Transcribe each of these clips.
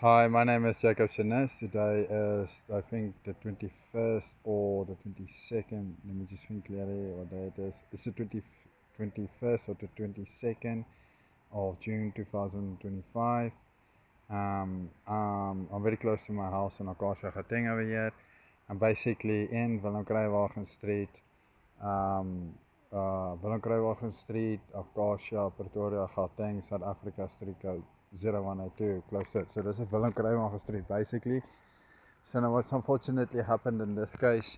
Hi, my name is Jacob Chenes. Today is, I think, the 21st or the 22nd. Let me just think clearly what day it is. It's the 21st or the 22nd of June 2025. I'm very close to my house in Akasia, Gauteng over here. I'm basically in Willem Cruywagen Street. Willem Cruywagen Street, Akasia, Pretoria, Gauteng, South Africa, street code 0182, close to it. So this is Willem Cruywagen Street basically. So now what's unfortunately happened in this case,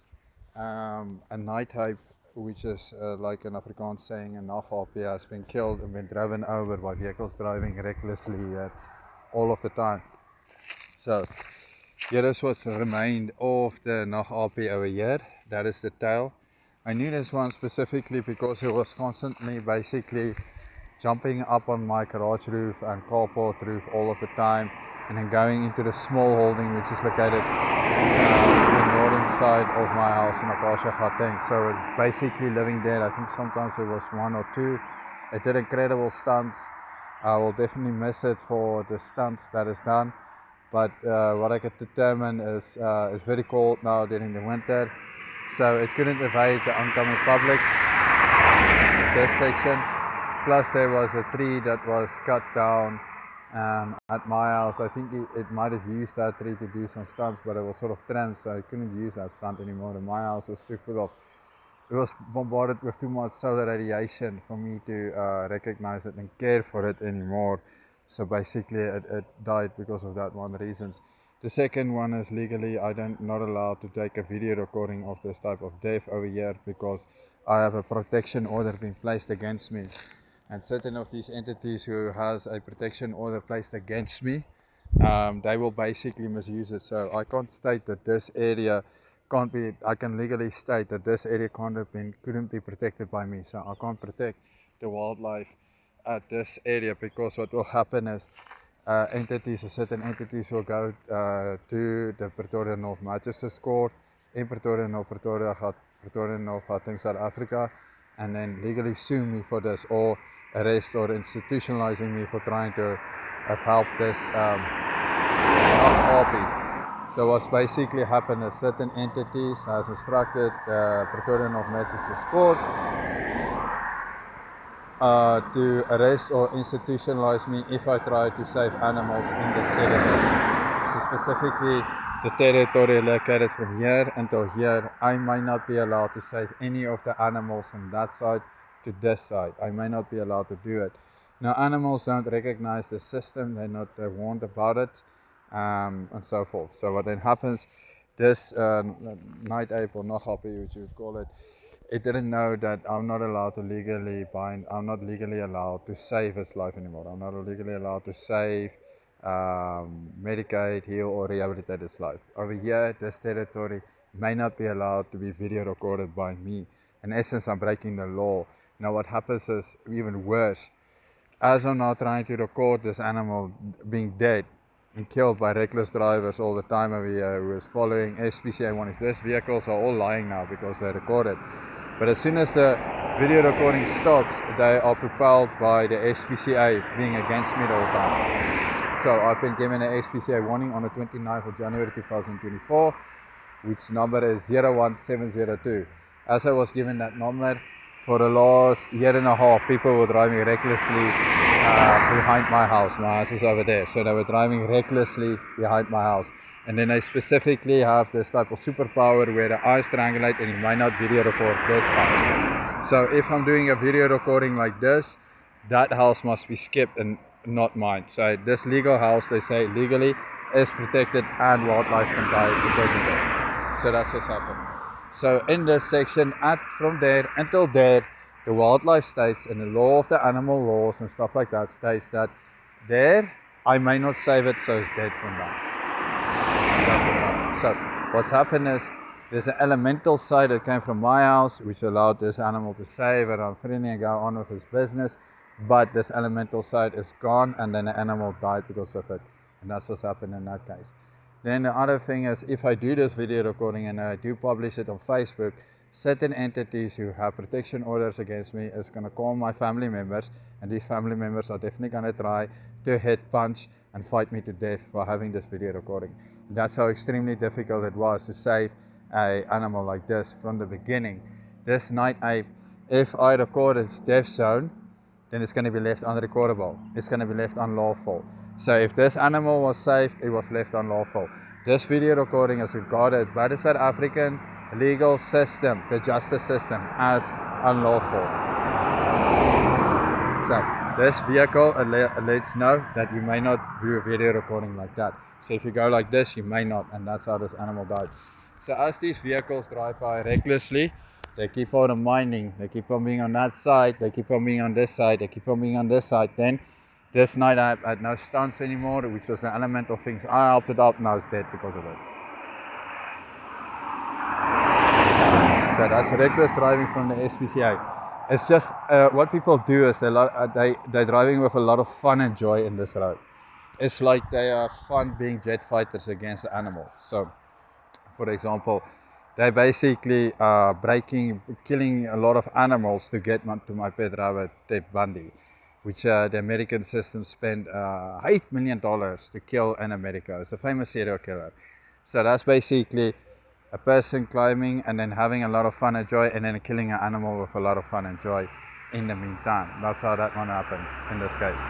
a night hype, which is like an Afrikaans saying, a nachthappie, has been killed and been driven over by vehicles driving recklessly all of the time. So here is what's remained of the nachthappie over here. That is the tail. I knew this one specifically because it was constantly basically jumping up on my garage roof and carport roof all of the time, and then going into the small holding which is located on the northern side of my house in Akasia, Gauteng. So it's basically living there. I think sometimes there was one or two. It did incredible stunts. I will definitely miss it for the stunts that is done. But what I could determine is it's very cold now during the winter, so it couldn't evade the oncoming public in this section. Plus there was a tree that was cut down at my house. I think it might have used that tree to do some stunts, but it was sort of trimmed, so I couldn't use that stunt anymore. And my house was too full of, it was bombarded with too much solar radiation for me to recognize it and care for it anymore. So basically it died because of that one reason. The second one is legally I'm not allowed to take a video recording of this type of death over here because I have a protection order being placed against me. And certain of these entities who has a protection order placed against me, they will basically misuse it. So I can't state that this area can't be, I can legally state that this area couldn't be protected by me. So I can't protect the wildlife at this area, because what will happen is entities or certain entities will go to the Pretoria North Magistrates Court in Pretoria North, Gauteng, South Africa, and then legally sue me for this, or arrest or institutionalizing me for trying to have helped this RP. So what's basically happened is certain entities has instructed Pretoria North Magistrates Court to arrest or institutionalize me if I try to save animals in this territory. So specifically the territory located from here until here, I might not be allowed to save any of the animals from that side to this side. I may not be allowed to do it. Now animals don't recognize the system, they're not warned about it, and so forth. So what then happens, this night ape or nachthappie, which you would call it, it didn't know that I'm not allowed to I'm not legally allowed to save its life anymore. I'm not legally allowed to save, medicate, heal, or rehabilitate its life. Over here, this territory may not be allowed to be video recorded by me. In essence, I'm breaking the law. Now what happens is even worse. As I'm now trying to record this animal being dead and killed by reckless drivers all the time over here, who is following SPCA warnings. These vehicles are all lying now because they recorded. But as soon as the video recording stops, they are propelled by the SPCA being against me the whole time. So I've been given an SPCA warning on the 29th of January 2024, which number is 01702. As I was given that number, for the last year and a half, people were driving recklessly behind my house. My house is over there. So they were driving recklessly behind my house. And then they specifically have this type of superpower where the eyes triangulate and you might not video record this house. So if I'm doing a video recording like this, that house must be skipped and not mine. So this legal house, they say legally, is protected and wildlife can die because of it. So that's what's happened. So in this section, from there until there, the wildlife states, and the law of the animal laws and stuff like that states that there, I may not save it, so it's dead from that. That's what's happened. So what's happened is there's an elemental side that came from my house, which allowed this animal to save it on freely and go on with his business. But this elemental side is gone, and then the animal died because of it. And that's what's happened in that case. Then the other thing is, if I do this video recording and I do publish it on Facebook, certain entities who have protection orders against me is going to call my family members, and these family members are definitely going to try to hit, punch, and fight me to death for having this video recording. And that's how extremely difficult it was to save an animal like this from the beginning. This night ape, if I record its death zone, then it's going to be left unrecordable. It's going to be left unlawful. So if this animal was saved, it was left unlawful. This video recording is regarded by the South African legal system, the justice system, as unlawful. So this vehicle lets know that you may not do a video recording like that. So if you go like this, you may not, and that's how this animal died. So as these vehicles drive by recklessly, they keep on reminding, they keep on being on that side, they keep on being on this side, they keep on being on this side. Then this night I had no stunts anymore, which was the elemental things. I helped it out, now it's dead because of it. So that's reckless driving from the SPCA. It's just what people do is they're driving with a lot of fun and joy in this road. It's like they are fun being jet fighters against the animal. So, for example, they're basically killing a lot of animals to get to my pet rabbit, Ted Bundy, which the American system spent $8 million to kill in America. It's a famous serial killer. So that's basically a person climbing and then having a lot of fun and joy, and then killing an animal with a lot of fun and joy in the meantime. That's how that one happens in this case.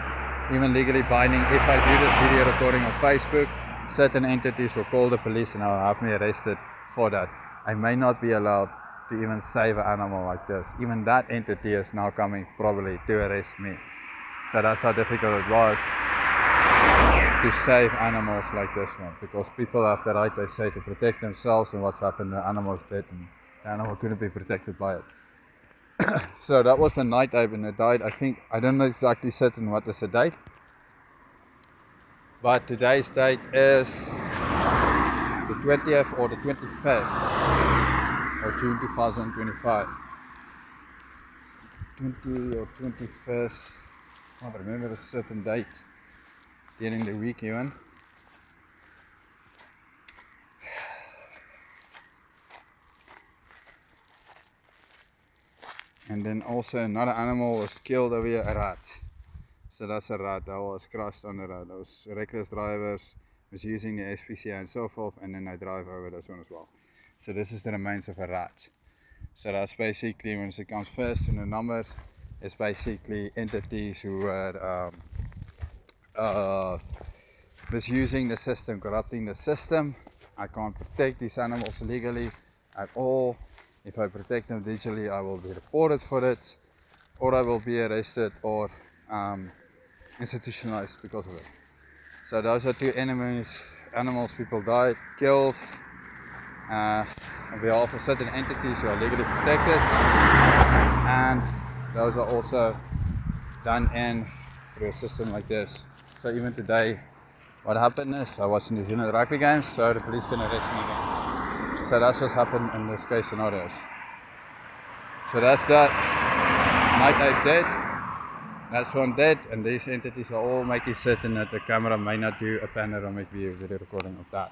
Even legally binding, if I do this video recording on Facebook, certain entities will call the police and they'll have me arrested for that. I may not be allowed to even save an animal like this. Even that entity is now coming probably to arrest me. So that's how difficult it was to save animals like this one, because people have the right, they say, to protect themselves, and what's happened, the animal is dead and the animal couldn't be protected by it. So that was the night ape, and it died, I don't know exactly certain what is the date, but today's date is the 20th or the 21st of June 2025. 20 or 21st, I don't remember a certain date during the week even. And then also another animal was killed over here, a rat. So that's a rat that was crushed on the road. Those reckless drivers was using the SPCA and so forth, and then they drive over this one as well. So this is the remains of a rat. So that's basically, when it comes first in the numbers, it's basically entities who were misusing the system, corrupting the system. I can't protect these animals legally at all. If I protect them digitally, I will be reported for it, or I will be arrested or institutionalized because of it. So those are two animals people died, killed on behalf of certain entities who are legally protected, and those are also done in through a system like this. So even today, what happened is I was in the New Zealand rugby games, so the police can arrest me again. So that's what's happened in this case scenarios. So that's that. Night ape dead. That's one dead, and these entities are all making certain that the camera may not do a panoramic view video recording of that.